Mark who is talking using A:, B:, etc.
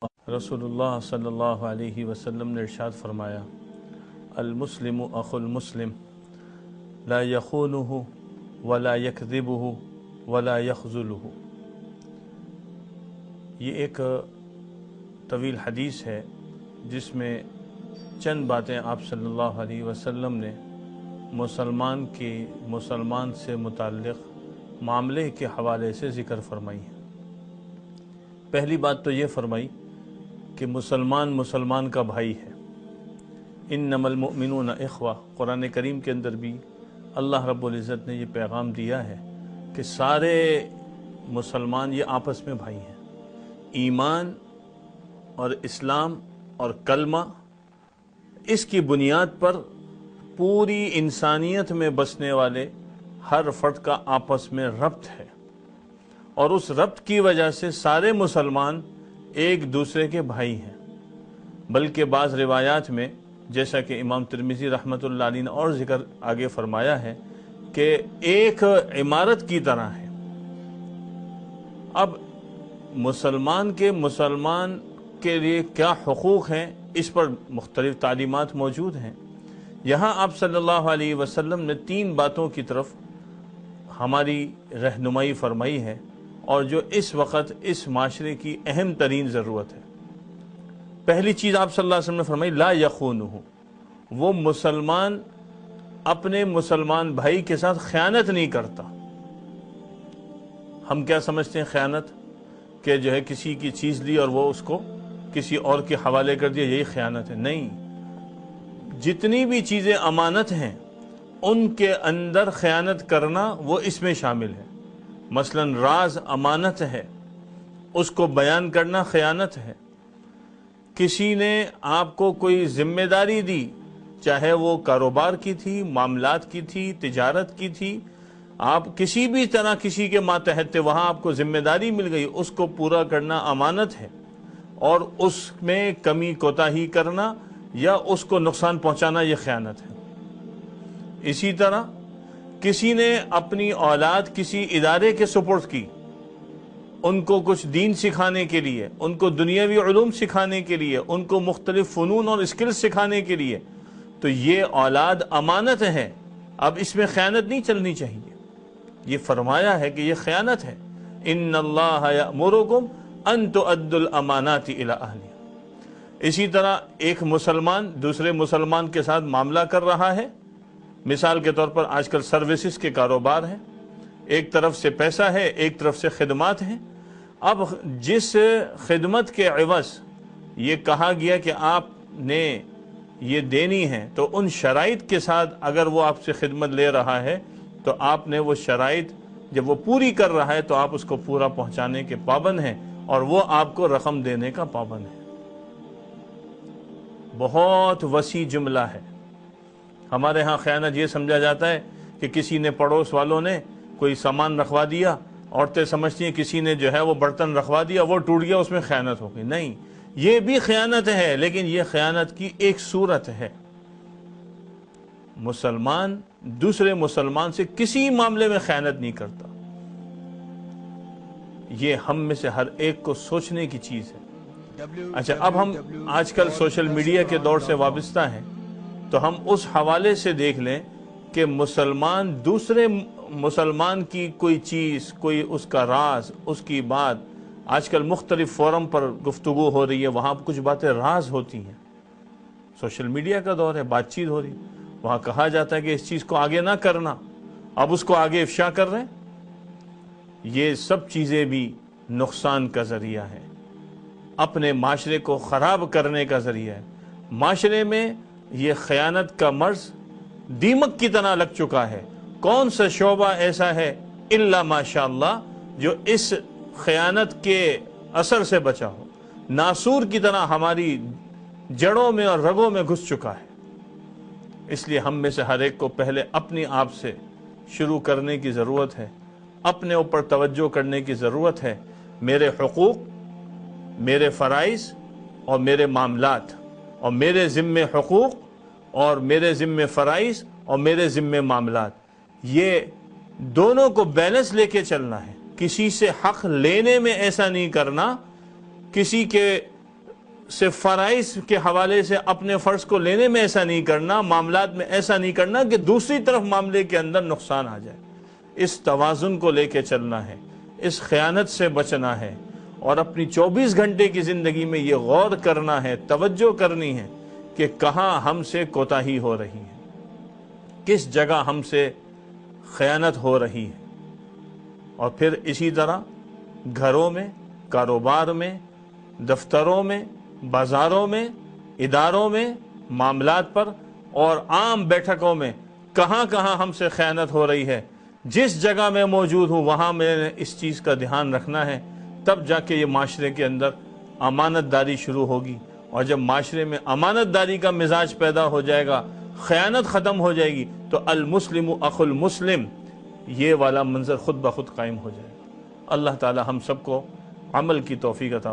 A: رسول اللہ صلی اللہ علیہ وسلم نے ارشاد فرمایا، المسلم اخو المسلم لا یخونہ ولا یکذبہ ولا یخذلہ۔ یہ ایک طویل حدیث ہے جس میں چند باتیں آپ صلی اللہ علیہ وسلم نے مسلمان سے متعلق معاملے کے حوالے سے ذکر فرمائی ہے۔ پہلی بات تو یہ فرمائی کہ مسلمان کا بھائی ہے۔ انما المؤمنون اخوہ، قرآن کریم کے اندر بھی اللہ رب العزت نے یہ پیغام دیا ہے کہ سارے مسلمان یہ آپس میں بھائی ہیں۔ ایمان اور اسلام اور کلمہ، اس کی بنیاد پر پوری انسانیت میں بسنے والے ہر فرد کا آپس میں ربط ہے، اور اس ربط کی وجہ سے سارے مسلمان ایک دوسرے کے بھائی ہیں۔ بلکہ بعض روایات میں، جیسا کہ امام ترمذی رحمۃ اللہ علیہ نے اور ذکر آگے فرمایا ہے، کہ ایک عمارت کی طرح ہے۔ اب مسلمان کے لیے کیا حقوق ہیں، اس پر مختلف تعلیمات موجود ہیں۔ یہاں آپ صلی اللہ علیہ وسلم نے 3 باتوں کی طرف ہماری رہنمائی فرمائی ہے، اور جو اس وقت اس معاشرے کی اہم ترین ضرورت ہے۔ پہلی چیز آپ صلی اللہ علیہ وسلم نے فرمائی، لا یخونہ، وہ مسلمان اپنے مسلمان بھائی کے ساتھ خیانت نہیں کرتا۔ ہم کیا سمجھتے ہیں خیانت؟ کہ جو ہے کسی کی چیز لی اور وہ اس کو کسی اور کے حوالے کر دیا، یہی خیانت ہے؟ نہیں، جتنی بھی چیزیں امانت ہیں ان کے اندر خیانت کرنا وہ اس میں شامل ہے۔ مثلا راز امانت ہے، اس کو بیان کرنا خیانت ہے۔ کسی نے آپ کو کوئی ذمہ داری دی، چاہے وہ کاروبار کی تھی، معاملات کی تھی، تجارت کی تھی، آپ کسی بھی طرح کسی کے ماتحت تھے، وہاں آپ کو ذمہ داری مل گئی، اس کو پورا کرنا امانت ہے، اور اس میں کمی کوتاہی کرنا یا اس کو نقصان پہنچانا یہ خیانت ہے۔ اسی طرح کسی نے اپنی اولاد کسی ادارے کے سپرد کی، ان کو کچھ دین سکھانے کے لیے، ان کو دنیاوی علوم سکھانے کے لیے، ان کو مختلف فنون اور اسکلز سکھانے کے لیے، تو یہ اولاد امانت ہے۔ اب اس میں خیانت نہیں چلنی چاہیے۔ یہ فرمایا ہے کہ یہ خیانت ہے۔ ان اللہ یأمرکم ان تؤدوا الامانات الی اہلہا۔ اسی طرح ایک مسلمان دوسرے مسلمان کے ساتھ معاملہ کر رہا ہے، مثال کے طور پر آج کل سروسز کے کاروبار ہیں، ایک طرف سے پیسہ ہے، ایک طرف سے خدمات ہیں۔ اب جس خدمت کے عوض یہ کہا گیا کہ آپ نے یہ دینی ہے، تو ان شرائط کے ساتھ اگر وہ آپ سے خدمت لے رہا ہے تو آپ نے وہ شرائط جب وہ پوری کر رہا ہے تو آپ اس کو پورا پہنچانے کے پابند ہیں، اور وہ آپ کو رقم دینے کا پابند ہے۔ بہت وسیع جملہ ہے۔ ہمارے ہاں خیانت یہ سمجھا جاتا ہے کہ کسی نے پڑوس والوں نے کوئی سامان رکھوا دیا، عورتیں سمجھتی ہیں کسی نے جو ہے وہ برتن رکھوا دیا، وہ ٹوٹ گیا، اس میں خیانت ہو گئی۔ نہیں، یہ بھی خیانت ہے، لیکن یہ خیانت کی ایک صورت ہے۔ مسلمان دوسرے مسلمان سے کسی معاملے میں خیانت نہیں کرتا۔ یہ ہم میں سے ہر ایک کو سوچنے کی چیز ہے۔ اچھا، اب ہم آج کل سوشل میڈیا کے دور سے وابستہ ہیں، تو ہم اس حوالے سے دیکھ لیں کہ مسلمان دوسرے مسلمان کی کوئی چیز، کوئی اس کا راز، اس کی بات، آج کل مختلف فورم پر گفتگو ہو رہی ہے، وہاں کچھ باتیں راز ہوتی ہیں۔ سوشل میڈیا کا دور ہے، بات چیت ہو رہی ہے، وہاں کہا جاتا ہے کہ اس چیز کو آگے نہ کرنا، اب اس کو آگے افشا کر رہے ہیں۔ یہ سب چیزیں بھی نقصان کا ذریعہ ہے، اپنے معاشرے کو خراب کرنے کا ذریعہ ہے۔ معاشرے میں یہ خیانت کا مرض دیمک کی طرح لگ چکا ہے۔ کون سا شعبہ ایسا ہے الا ماشاء اللہ جو اس خیانت کے اثر سے بچا ہو؟ ناسور کی طرح ہماری جڑوں میں اور رگوں میں گھس چکا ہے۔ اس لیے ہم میں سے ہر ایک کو پہلے اپنی آپ سے شروع کرنے کی ضرورت ہے، اپنے اوپر توجہ کرنے کی ضرورت ہے۔ میرے حقوق، میرے فرائض اور میرے معاملات، اور میرے ذمے حقوق اور میرے ذمے فرائض اور میرے ذمے معاملات، یہ دونوں کو بیلنس لے کے چلنا ہے۔ کسی سے حق لینے میں ایسا نہیں کرنا، کسی کے صرف فرائض کے حوالے سے اپنے فرض کو لینے میں ایسا نہیں کرنا، معاملات میں ایسا نہیں کرنا کہ دوسری طرف معاملے کے اندر نقصان آ جائے۔ اس توازن کو لے کے چلنا ہے، اس خیانت سے بچنا ہے، اور اپنی 24 گھنٹے کی زندگی میں یہ غور کرنا ہے، توجہ کرنی ہے کہ کہاں ہم سے کوتاہی ہو رہی ہے، کس جگہ ہم سے خیانت ہو رہی ہے۔ اور پھر اسی طرح گھروں میں، کاروبار میں، دفتروں میں، بازاروں میں، اداروں میں، معاملات پر اور عام بیٹھکوں میں کہاں کہاں ہم سے خیانت ہو رہی ہے، جس جگہ میں موجود ہوں وہاں میں نے اس چیز کا دھیان رکھنا ہے۔ تب جا کے یہ معاشرے کے اندر امانت داری شروع ہوگی، اور جب معاشرے میں امانت داری کا مزاج پیدا ہو جائے گا، خیانت ختم ہو جائے گی، تو المسلم اخو المسلم یہ والا منظر خود بخود قائم ہو جائے گا۔ اللہ تعالی ہم سب کو عمل کی توفیق عطا فرمائے۔